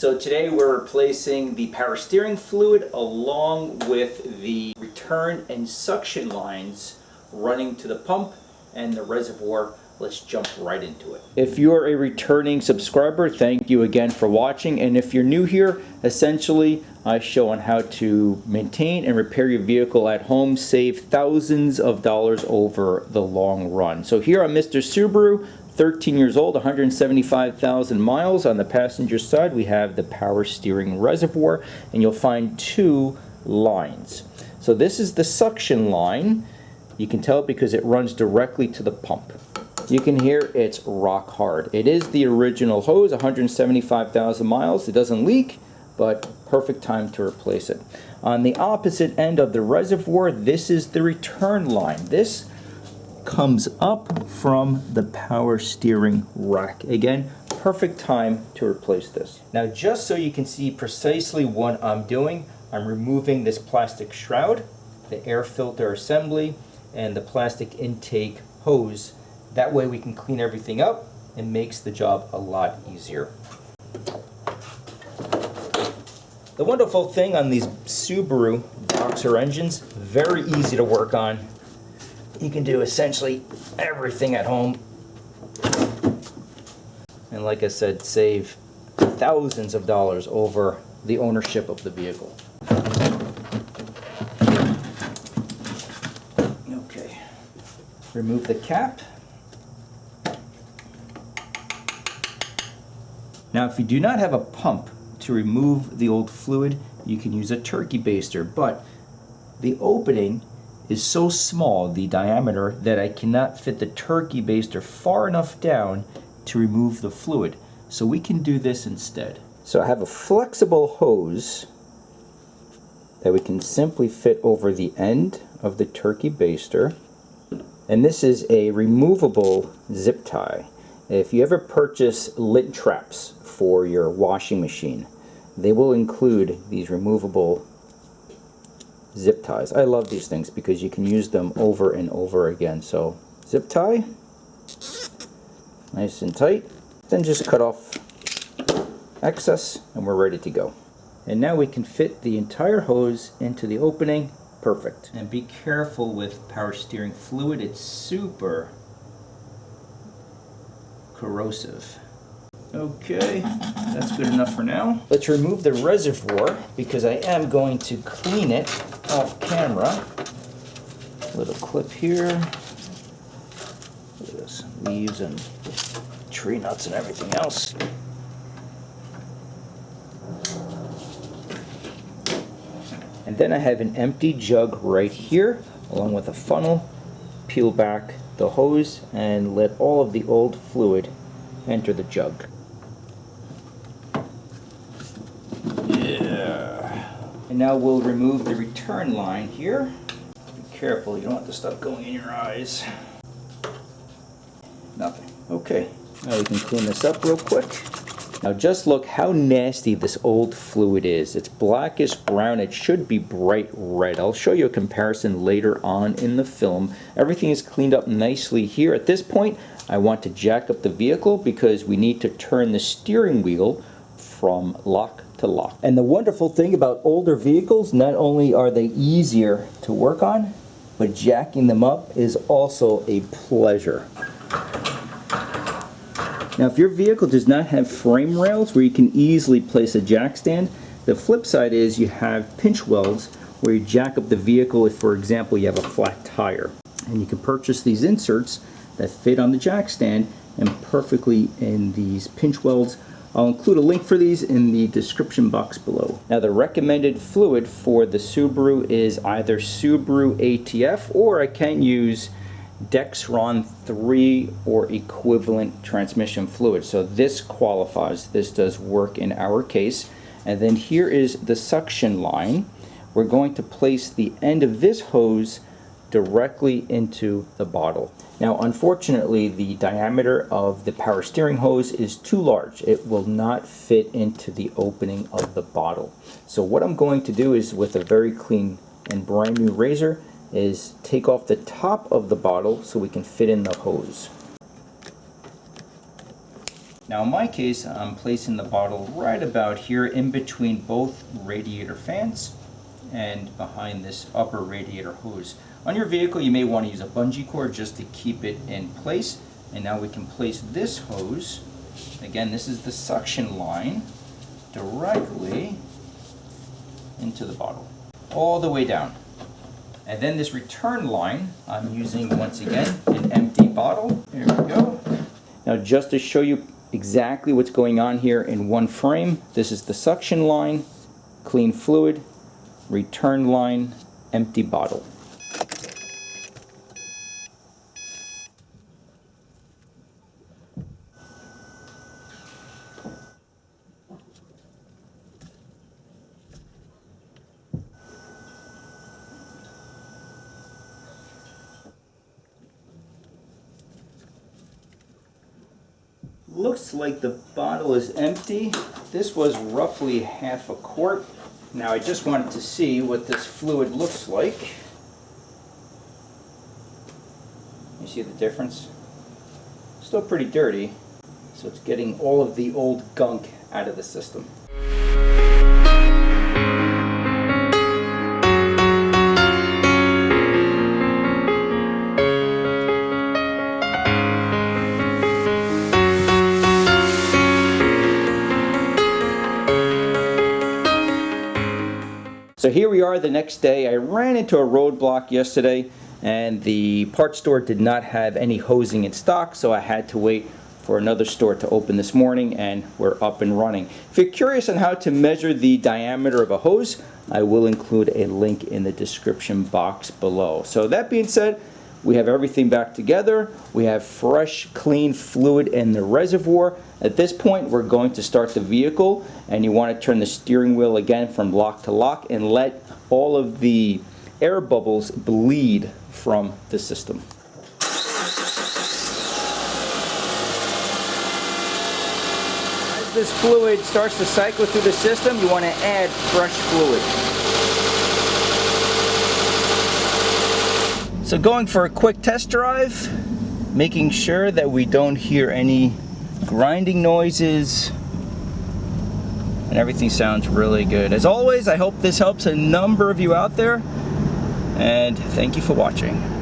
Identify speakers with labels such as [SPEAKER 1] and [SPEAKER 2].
[SPEAKER 1] So today we're replacing the power steering fluid along with the return and suction lines running to the pump and the reservoir. Let's jump right into it. If you're a returning subscriber, thank you again for watching. And if you're new here, essentially I show on how to maintain and repair your vehicle at home, save thousands of dollars over the long run. So here on Mr. Subaru, 13 years old, 175,000 miles. On the passenger side, we have the power steering reservoir, and you'll find two lines. So this is the suction line. You can tell because it runs directly to the pump. You can hear it's rock hard. It is the original hose, 175,000 miles. It doesn't leak, but perfect time to replace it. On the opposite end of the reservoir, this is the return line. This comes up from the power steering rack. Again, perfect time to replace this. Now, just so you can see precisely what I'm doing, I'm removing this plastic shroud, the air filter assembly, and the plastic intake hose. That way we can clean everything up and makes the job a lot easier. The wonderful thing on these Subaru boxer engines, very easy to work on. You can do essentially everything at home. And like I said, save thousands of dollars over the ownership of the vehicle. Okay, remove the cap. Now, if you do not have a pump to remove the old fluid, you can use a turkey baster, but the opening is so small, the diameter, that I cannot fit the turkey baster far enough down to remove the fluid. So we can do this instead. So I have a flexible hose that we can simply fit over the end of the turkey baster. And this is a removable zip tie. If you ever purchase lint traps for your washing machine, they will include these removable zip ties. I love these things because you can use them over and over again. So zip tie, nice and tight, then just cut off excess and we're ready to go. And now we can fit the entire hose into the opening. Perfect. And be careful with power steering fluid, it's super corrosive. Okay, that's good enough for now. Let's remove the reservoir because I am going to clean it off camera. Little clip here. Look at this, leaves and tree nuts and everything else. And then I have an empty jug right here, along with a funnel. Peel back the hose and let all of the old fluid enter the jug. And now we'll remove the return line here. Be careful, you don't want the stuff going in your eyes. Nothing. Okay, now we can clean this up real quick. Now just look how nasty this old fluid is. It's blackish brown, it should be bright red. I'll show you a comparison later on in the film. Everything is cleaned up nicely here. At this point, I want to jack up the vehicle because we need to turn the steering wheel from lock to lock. And the wonderful thing about older vehicles, not only are they easier to work on, but jacking them up is also a pleasure. Now, if your vehicle does not have frame rails where you can easily place a jack stand, the flip side is you have pinch welds where you jack up the vehicle if, for example, you have a flat tire. And you can purchase these inserts that fit on the jack stand and perfectly in these pinch welds. I'll include a link for these in the description box below. Now, the recommended fluid for the Subaru is either Subaru ATF, or I can use Dexron 3 or equivalent transmission fluid. So this qualifies, this does work in our case. And then here is the suction line. We're going to place the end of this hose directly into the bottle. Now, unfortunately, the diameter of the power steering hose is too large. It will not fit into the opening of the bottle. So what I'm going to do is, with a very clean and brand new razor, is take off the top of the bottle so we can fit in the hose. Now in my case, I'm placing the bottle right about here in between both radiator fans and behind this upper radiator hose. On your vehicle, you may want to use a bungee cord just to keep it in place. And now we can place this hose, again, this is the suction line, directly into the bottle, all the way down. And then this return line, I'm using, once again, an empty bottle. There we go. Now just to show you exactly what's going on here in one frame, this is the suction line, clean fluid, return line, empty bottle. Looks like the bottle is empty. This was roughly half a quart. Now I just wanted to see what this fluid looks like. You see the difference? Still pretty dirty, so it's getting all of the old gunk out of the system. So here we are the next day. I ran into a roadblock yesterday and the parts store did not have any hosing in stock, so I had to wait for another store to open this morning and we're up and running. If you're curious on how to measure the diameter of a hose, I will include a link in the description box below. So that being said, we have everything back together. We have fresh, clean fluid in the reservoir. At this point, we're going to start the vehicle, and you want to turn the steering wheel again from lock to lock and let all of the air bubbles bleed from the system. As this fluid starts to cycle through the system, you want to add fresh fluid. So going for a quick test drive, making sure that we don't hear any grinding noises, and everything sounds really good. As always, I hope this helps a number of you out there, and thank you for watching.